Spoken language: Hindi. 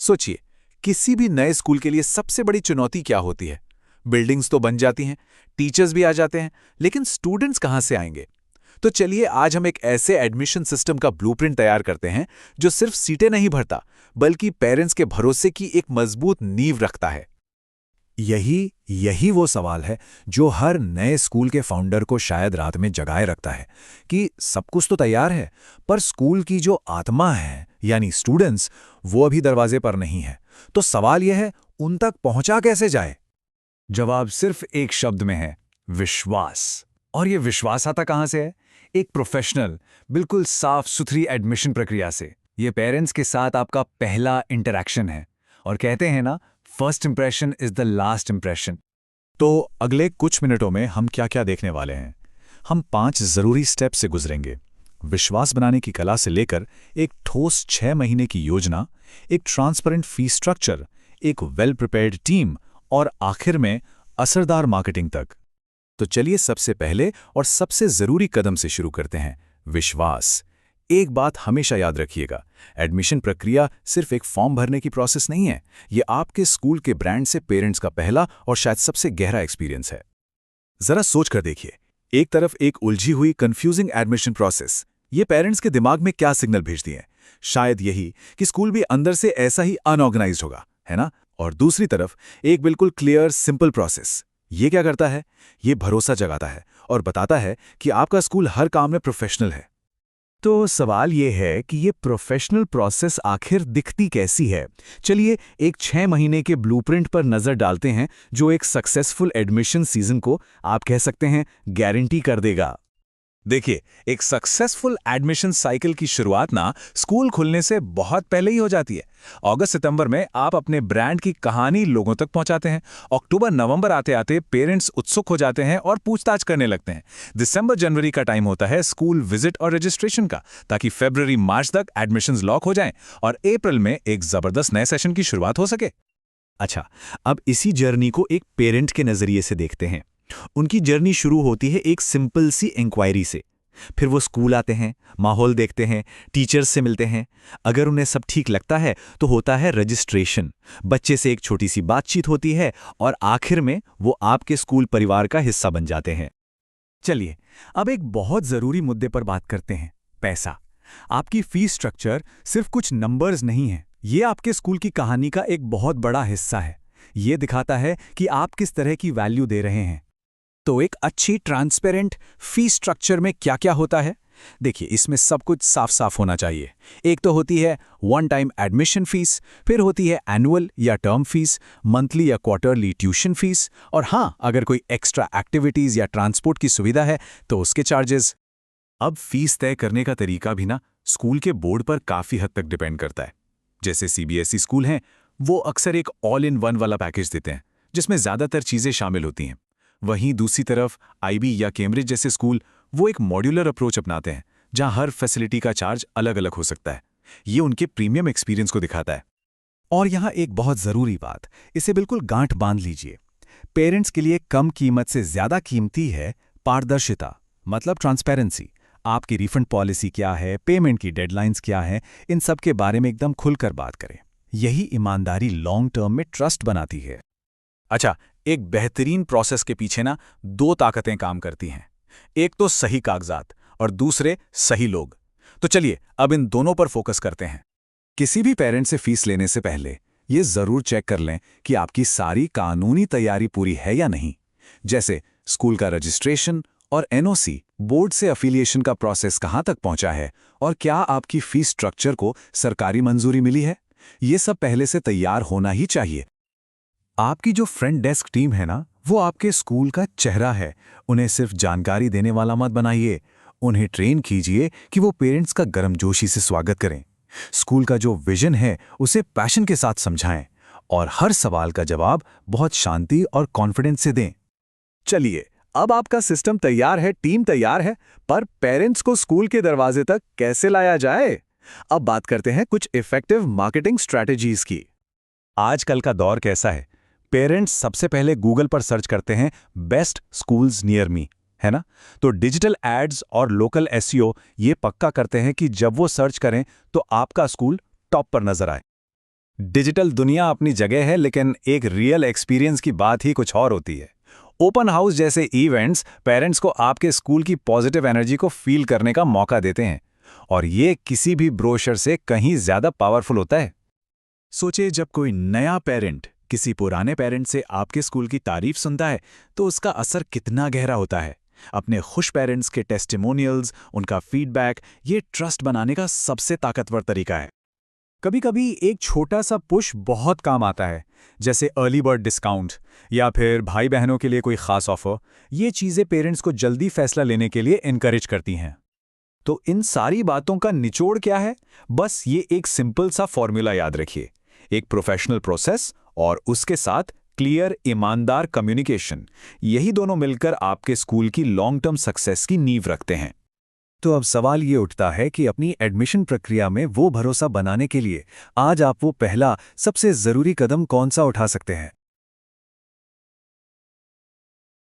सोचिए, किसी भी नए स्कूल के लिए सबसे बड़ी चुनौती क्या होती है? बिल्डिंग्स तो बन जाती हैं, टीचर्स भी आ जाते हैं, लेकिन स्टूडेंट्स कहाँ से आएंगे? तो चलिए आज हम एक ऐसे एडमिशन सिस्टम का ब्लूप्रिंट तैयार करते हैं जो सिर्फ सीटें नहीं भरता, बल्कि पेरेंट्स के भरोसे की एक मजबूत नींव रखता है। यही यही वो सवाल है जो हर नए स्कूल के फाउंडर को शायद रात में जगाए रखता है कि सब कुछ तो तैयार है, पर स्कूल की जो आत्मा है यानी स्टूडेंट्स, वो अभी दरवाजे पर नहीं है। तो सवाल यह है, उन तक पहुंचा कैसे जाए? जवाब सिर्फ एक शब्द में है, विश्वास। और ये विश्वास आता कहां से है? एक प्रोफेशनल, बिल्कुल साफ सुथरी एडमिशन प्रक्रिया से। ये पेरेंट्स के साथ आपका पहला इंटरैक्शन है, और कहते हैं ना, first impression is the last impression. तो अगले कुछ मिनटों में हम क्या क्या देखने वाले हैं? हम 5 जरूरी स्टेप से गुजरेंगे। विश्वास बनाने की कला से लेकर एक ठोस 6 महीने की योजना, एक ट्रांसपेरेंट फी स्ट्रक्चर, एक वेल प्रिपेयर्ड टीम और आखिर में असरदार मार्केटिंग तक। तो चलिए सबसे पहले और सबसे जरूरी कदम से शुरू करते हैं, विश्वास। एक बात हमेशा याद रखिएगा, एडमिशन प्रक्रिया सिर्फ एक फॉर्म भरने की प्रोसेस नहीं है। ये आपके स्कूल के ब्रांड से पेरेंट्स का पहला और शायद सबसे गहरा एक्सपीरियंस है। जरा सोच कर देखिए, एक तरफ एक उलझी हुई कंफ्यूजिंग एडमिशन प्रोसेस, ये पेरेंट्स के दिमाग में क्या सिग्नल भेजती है? शायद यही कि स्कूल भी अंदर से ऐसा ही अनऑर्गेनाइज्ड होगा, है ना? और दूसरी तरफ एक बिल्कुल क्लियर सिंपल प्रोसेस, ये क्या करता है? ये भरोसा जगाता है और बताता है कि आपका स्कूल हर काम में प्रोफेशनल है। तो सवाल ये है कि ये प्रोफेशनल प्रोसेस आखिर दिखती कैसी है? चलिए एक 6 महीने के ब्लूप्रिंट पर नजर डालते हैं, जो एक सक्सेसफुल एडमिशन सीजन को आप कह सकते हैं गारंटी कर देगा। देखिए, एक सक्सेसफुल एडमिशन साइकिल की शुरुआत ना स्कूल खुलने से बहुत पहले ही हो जाती है। अगस्त सितंबर में आप अपने ब्रांड की कहानी लोगों तक पहुंचाते हैं। अक्टूबर नवंबर आते आते पेरेंट्स उत्सुक हो जाते हैं और पूछताछ करने लगते हैं। दिसंबर जनवरी का टाइम होता है स्कूल विजिट और रजिस्ट्रेशन का, ताकि फरवरी मार्च तक एडमिशंस लॉक हो जाएं और अप्रैल में एक जबरदस्त नए सेशन की शुरुआत हो सके। अच्छा, अब इसी जर्नी को एक पेरेंट के नजरिए से देखते हैं। उनकी जर्नी शुरू होती है एक सिंपल सी इंक्वायरी से। फिर वो स्कूल आते हैं, माहौल देखते हैं, टीचर्स से मिलते हैं। अगर उन्हें सब ठीक लगता है तो होता है रजिस्ट्रेशन, बच्चे से एक छोटी सी बातचीत होती है और आखिर में वो आपके स्कूल परिवार का हिस्सा बन जाते हैं। चलिए अब एक बहुत जरूरी मुद्दे पर बात करते हैं, पैसा। आपकी फीस स्ट्रक्चर सिर्फ कुछ नंबर्स नहीं है, ये आपके स्कूल की कहानी का एक बहुत बड़ा हिस्सा है। ये दिखाता है कि आप किस तरह की वैल्यू दे रहे हैं। तो एक अच्छी ट्रांसपेरेंट फी स्ट्रक्चर में क्या क्या होता है? देखिए, इसमें सब कुछ साफ साफ होना चाहिए। एक तो होती है वन टाइम एडमिशन फीस, फिर होती है एनुअल या टर्म फीस, मंथली या क्वार्टरली ट्यूशन फीस, और हाँ, अगर कोई एक्स्ट्रा एक्टिविटीज या ट्रांसपोर्ट की सुविधा है तो उसके चार्जेस। अब फीस तय करने का तरीका भी ना स्कूल के बोर्ड पर काफी हद तक डिपेंड करता है। जैसे सीबीएसई स्कूल हैं, वो अक्सर एक ऑल इन वन वाला पैकेज देते हैं जिसमें ज्यादातर चीजें शामिल होती हैं। वहीं दूसरी तरफ आईबी या कैम्ब्रिज जैसे स्कूल, वो एक मॉड्यूलर अप्रोच अपनाते हैं जहां हर फैसिलिटी का चार्ज अलग अलग हो सकता है। ये उनके प्रीमियम एक्सपीरियंस को दिखाता है। और यहां एक बहुत जरूरी बात, इसे बिल्कुल गांठ बांध लीजिए। पेरेंट्स के लिए कम कीमत से ज्यादा कीमती है पारदर्शिता, मतलब ट्रांसपेरेंसी। आपकी रिफंड पॉलिसी क्या है, पेमेंट की डेडलाइंस क्या है, इन सब के बारे में एकदम खुलकर बात करें। यही ईमानदारी लॉन्ग टर्म में ट्रस्ट बनाती है। अच्छा, एक बेहतरीन प्रोसेस के पीछे ना 2 ताकतें काम करती हैं। एक तो सही कागजात और दूसरे सही लोग। तो चलिए अब इन दोनों पर फोकस करते हैं। किसी भी पेरेंट से फीस लेने से पहले ये जरूर चेक कर लें कि आपकी सारी कानूनी तैयारी पूरी है या नहीं। जैसे स्कूल का रजिस्ट्रेशन और एनओसी, बोर्ड से अफिलिएशन का प्रोसेस कहां तक पहुंचा है, और क्या आपकी फीस स्ट्रक्चर को सरकारी मंजूरी मिली है। ये सब पहले से तैयार होना ही चाहिए। आपकी जो फ्रंट डेस्क टीम है ना, वो आपके स्कूल का चेहरा है। उन्हें सिर्फ जानकारी देने वाला मत बनाइए, उन्हें ट्रेन कीजिए कि वो पेरेंट्स का गर्मजोशी से स्वागत करें। स्कूल का जो विजन है उसे पैशन के साथ समझाएं और हर सवाल का जवाब बहुत शांति और कॉन्फिडेंस से दें। चलिए, अब आपका सिस्टम तैयार है, टीम तैयार है, पर पेरेंट्स को स्कूल के दरवाजे तक कैसे लाया जाए? अब बात करते हैं कुछ इफेक्टिव मार्केटिंग स्ट्रैटेजीज की। आजकल का दौर कैसा है? पेरेंट्स सबसे पहले गूगल पर सर्च करते हैं बेस्ट स्कूल्स नियर मी, है ना? तो डिजिटल एड्स और लोकल एसईओ ये पक्का करते हैं कि जब वो सर्च करें तो आपका स्कूल टॉप पर नजर आए। डिजिटल दुनिया अपनी जगह है, लेकिन एक रियल एक्सपीरियंस की बात ही कुछ और होती है। ओपन हाउस जैसे इवेंट्स पेरेंट्स को आपके स्कूल की पॉजिटिव एनर्जी को फील करने का मौका देते हैं, और ये किसी भी ब्रोशर से कहीं ज्यादा पावरफुल होता है। सोचिए, जब कोई नया पेरेंट किसी पुराने पेरेंट से आपके स्कूल की तारीफ सुनता है तो उसका असर कितना गहरा होता है। अपने खुश पेरेंट्स के टेस्टिमोनियल्स, उनका फीडबैक, ये ट्रस्ट बनाने का सबसे ताकतवर तरीका है। कभी-कभी एक छोटा सा पुश बहुत काम आता है, जैसे अर्ली बर्ड डिस्काउंट या फिर भाई बहनों के लिए कोई खास ऑफर। ये चीज़ें पेरेंट्स को जल्दी फैसला लेने के लिए इनकरेज करती हैं। तो इन सारी बातों का निचोड़ क्या है? बस ये एक सिंपल सा फॉर्मूला याद रखिए, एक प्रोफेशनल प्रोसेस और उसके साथ क्लियर, ईमानदार कम्युनिकेशन। यही दोनों मिलकर आपके स्कूल की लॉन्ग टर्म सक्सेस की नींव रखते हैं। तो अब सवाल ये उठता है कि अपनी एडमिशन प्रक्रिया में वो भरोसा बनाने के लिए आज आप वो पहला सबसे ज़रूरी कदम कौन सा उठा सकते हैं?